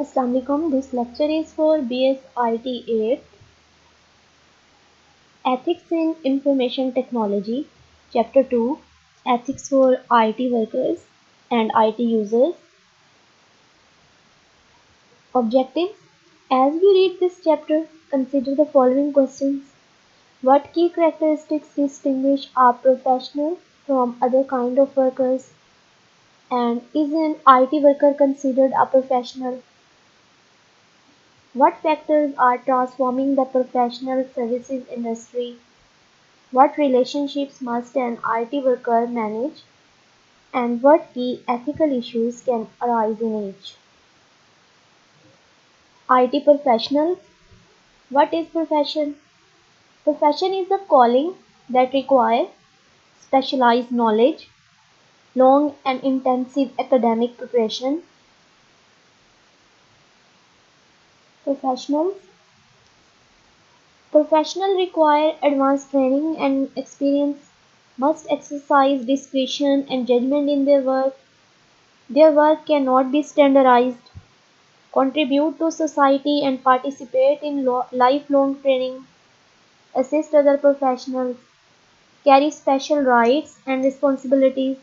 Assalamualaikum. This lecture is for BS IT 8 Ethics in Information Technology, Chapter 2 Ethics for IT Workers and IT Users. Objectives: as we read this chapter, consider the following questions. What key characteristics distinguish a professional from other kind of workers? And is an IT worker considered a professional? What factors are transforming the professional services industry? What relationships must an IT worker manage, and what key ethical issues can arise in each? IT professionals. What is profession? Profession is a calling that requires specialized knowledge, long and intensive academic preparation. Professionals. Professionals require advanced training and experience, must exercise discretion and judgment in their work. Their work cannot be standardized, contribute to society and participate in lifelong training, assist other professionals, carry special rights and responsibilities.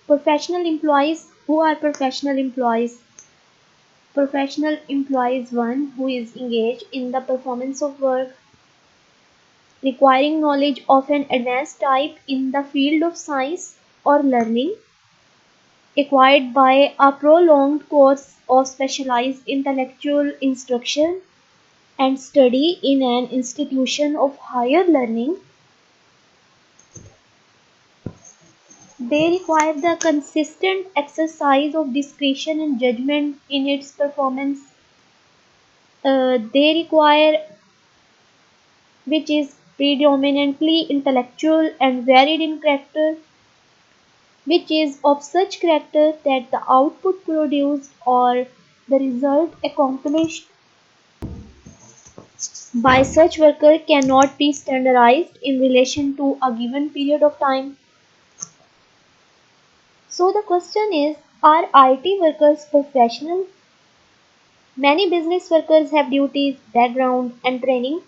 Professional employees. Who are professional employees? Professional employees one who is engaged in the performance of work, requiring knowledge of an advanced type in the field of science or learning, acquired by a prolonged course of specialized intellectual instruction and study in an institution of higher learning. They require the consistent exercise of discretion and judgment in its performance. They require which is predominantly intellectual and varied in character, which is of such character that the output produced or the result accomplished by such worker cannot be standardized in relation to a given period of time. So the question is, are IT workers professional? Many business workers have duties, background and training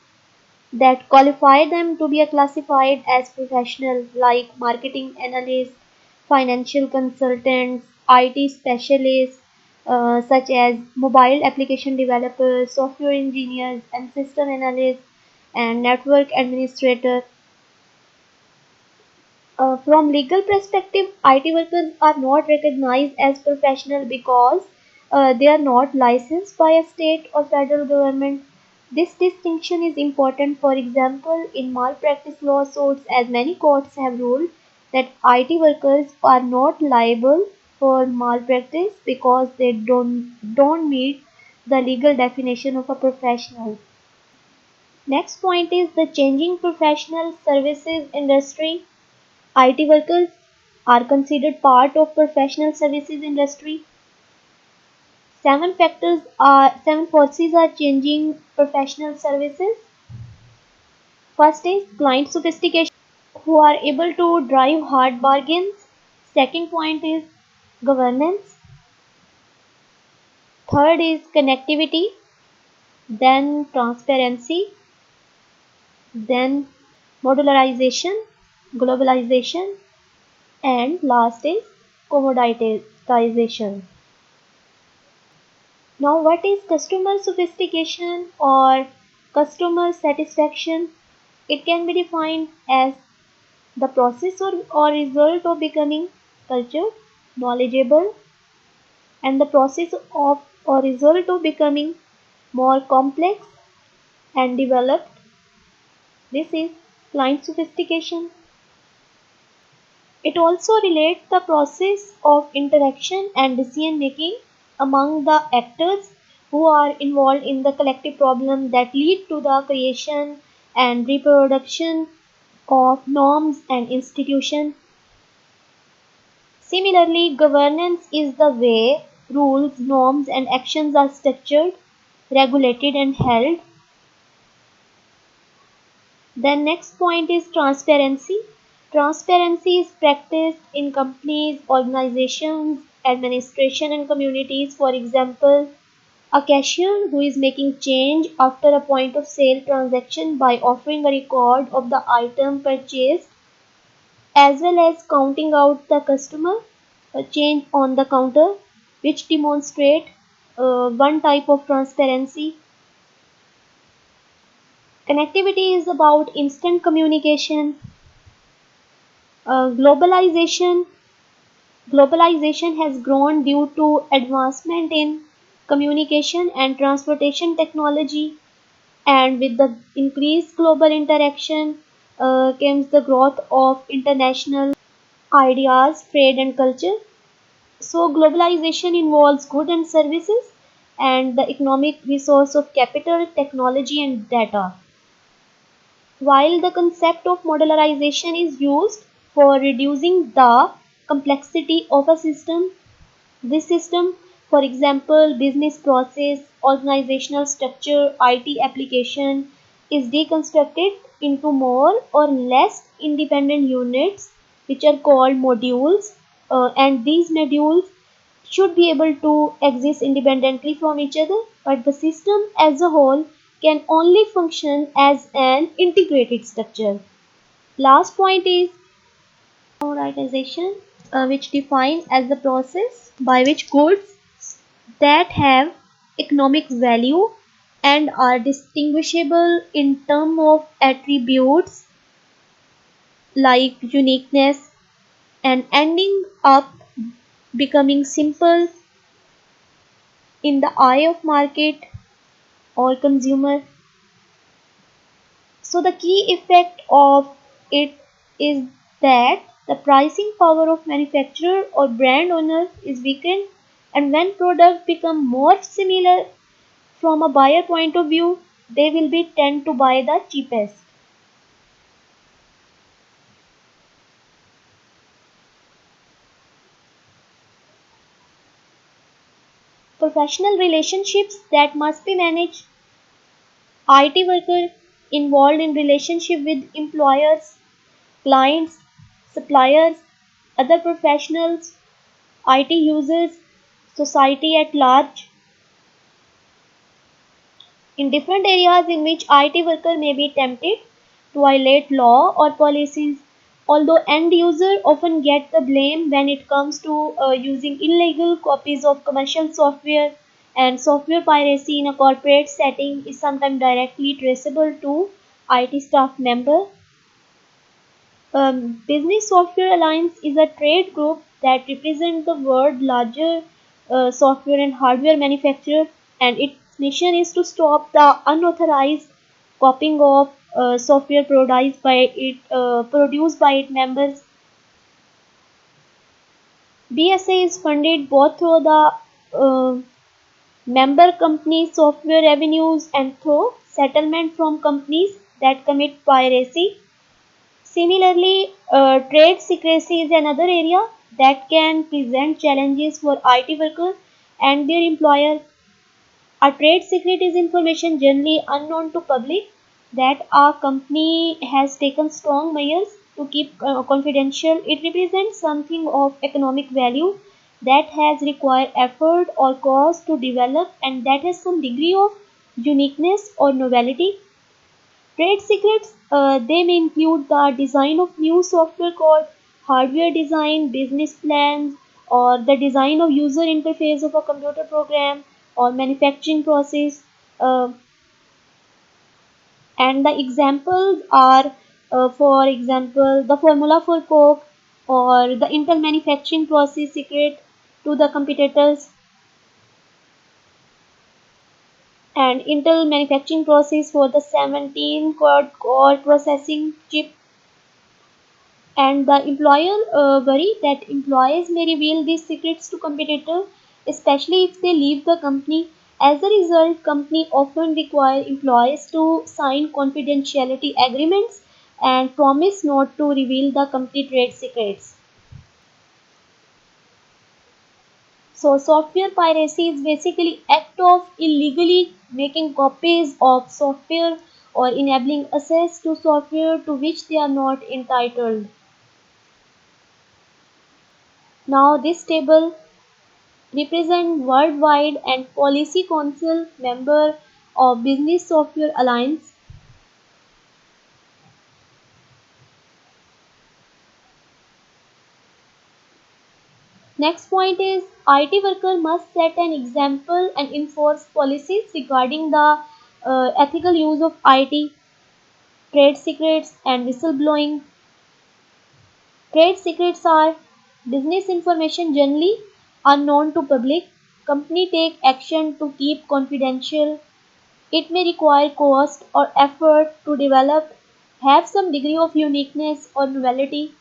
that qualify them to be classified as professional, like marketing analysts, financial consultants, IT specialists, such as mobile application developers, software engineers, and system analysts, and network administrator. From legal perspective, IT workers are not recognized as professional because they are not licensed by a state or federal government. This distinction is important. For example, in malpractice lawsuits, as many courts have ruled that IT workers are not liable for malpractice because they don't meet the legal definition of a professional. Next point is the changing professional services industry. IT workers are considered part of professional services industry. Seven forces are changing professional services. First is client sophistication, who are able to drive hard bargains. Second point is governance. Third is connectivity, then transparency, then modularization, globalization, and last is commoditization. Now, what is customer sophistication or customer satisfaction? It can be defined as the process or result of becoming cultured, knowledgeable, and the process of or result of becoming more complex and developed. This is client sophistication. It also relates the process of interaction and decision making among the actors who are involved in the collective problem that lead to the creation and reproduction of norms and institutions. Similarly, governance is the way rules, norms, and actions are structured, regulated, and held. Then next point is transparency. Transparency is practiced in companies, organizations, administration, and communities. For example, a cashier who is making change after a point of sale transaction by offering a record of the item purchased as well as counting out the customer change on the counter, which demonstrate one type of transparency. Connectivity is about instant communication. Globalization Globalization has grown due to advancement in communication and transportation technology, and with the increased global interaction comes the growth of international ideas, trade, and culture. So, globalization involves goods and services and the economic resource of capital, technology, and data. While the concept of modularization is used for reducing the complexity of a system, this system, for example, business process, organizational structure, IT application, is deconstructed into more or less independent units which are called modules, and these modules should be able to exist independently from each other, but the system as a whole can only function as an integrated structure. Last point is commoditization, which defines as the process by which goods that have economic value and are distinguishable in terms of attributes like uniqueness and ending up becoming simple in the eye of market or consumer. So the key effect of it is that the pricing power of manufacturer or brand owner is weakened, and when products become more similar from a buyer point of view, they will be tend to buy the cheapest. Professional relationships that must be managed. IT worker involved in relationship with employers, clients, suppliers, other professionals, IT users, society at large. In different areas in which IT worker may be tempted to violate law or policies, although end user often get the blame when it comes to using illegal copies of commercial software, and software piracy in a corporate setting is sometimes directly traceable to IT staff member. Business Software Alliance is a trade group that represents the world larger software and hardware manufacturer, and its mission is to stop the unauthorized copying of software produced by its members. BSA is funded both through the member company software revenues and through settlement from companies that commit piracy. Similarly, trade secrecy is another area that can present challenges for IT workers and their employer. A trade secret is information generally unknown to public that a company has taken strong measures to keep confidential. It represents something of economic value that has required effort or cost to develop and that has some degree of uniqueness or novelty. Trade secrets, they may include the design of new software code, hardware design, business plans, or the design of user interface of a computer program or manufacturing process. Uh, and the examples are, for example, the formula for Coke or the Intel manufacturing process secret to the competitors, and Intel manufacturing process for the 17 core processing chip. And the employer worry that employees may reveal these secrets to competitors, especially if they leave the company. As a result, company often require employees to sign confidentiality agreements and promise not to reveal the company trade secrets. So software piracy is basically act of illegally making copies of software or enabling access to software to which they are not entitled. Now this table represent worldwide and policy council member of Business Software Alliance. Next point is IT worker must set an example and enforce policies regarding the ethical use of IT, trade secrets and whistleblowing. Trade secrets are business information generally unknown to public. Company take action to keep confidential. It may require cost or effort to develop, have some degree of uniqueness or novelty.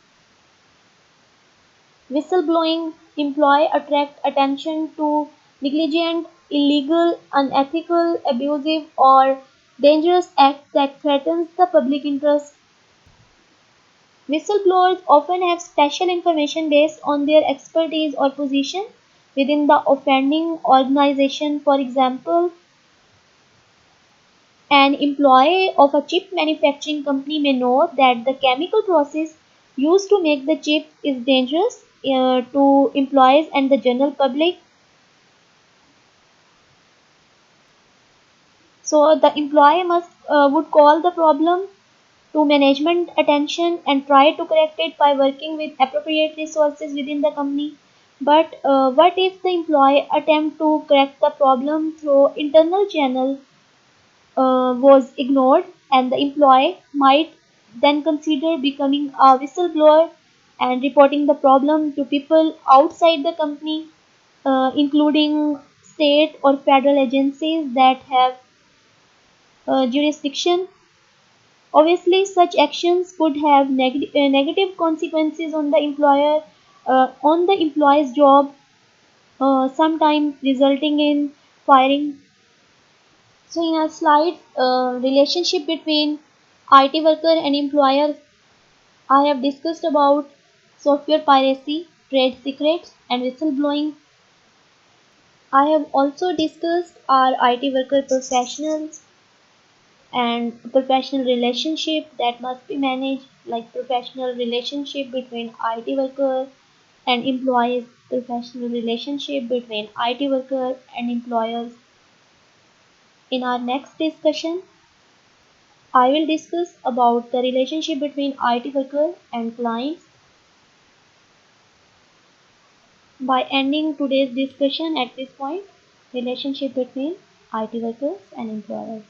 Whistleblowing employ attract attention to negligent, illegal, unethical, abusive or dangerous act that threatens the public interest. Whistleblowers often have special information based on their expertise or position within the offending organization. For example, an employee of a chip manufacturing company may know that the chemical process used to make the chip is dangerous to employees and the general public. So the employee must would call the problem to management attention and try to correct it by working with appropriate resources within the company. But what if the employee attempt to correct the problem through internal channel was ignored, and the employee might then consider becoming a whistleblower and reporting the problem to people outside the company, including state or federal agencies that have jurisdiction. Obviously, such actions could have negative consequences on the employer, on the employee's job, sometimes resulting in firing. So, in our slide, relationship between IT worker and employer, I have discussed about software piracy, trade secrets, and whistleblowing. I have also discussed our IT worker professionals and professional relationship that must be managed, like professional relationship between IT worker and employees, professional relationship between IT worker and employers. In our next discussion, I will discuss about the relationship between IT worker and clients. By ending today's discussion at this point, relationship between IT workers and employers.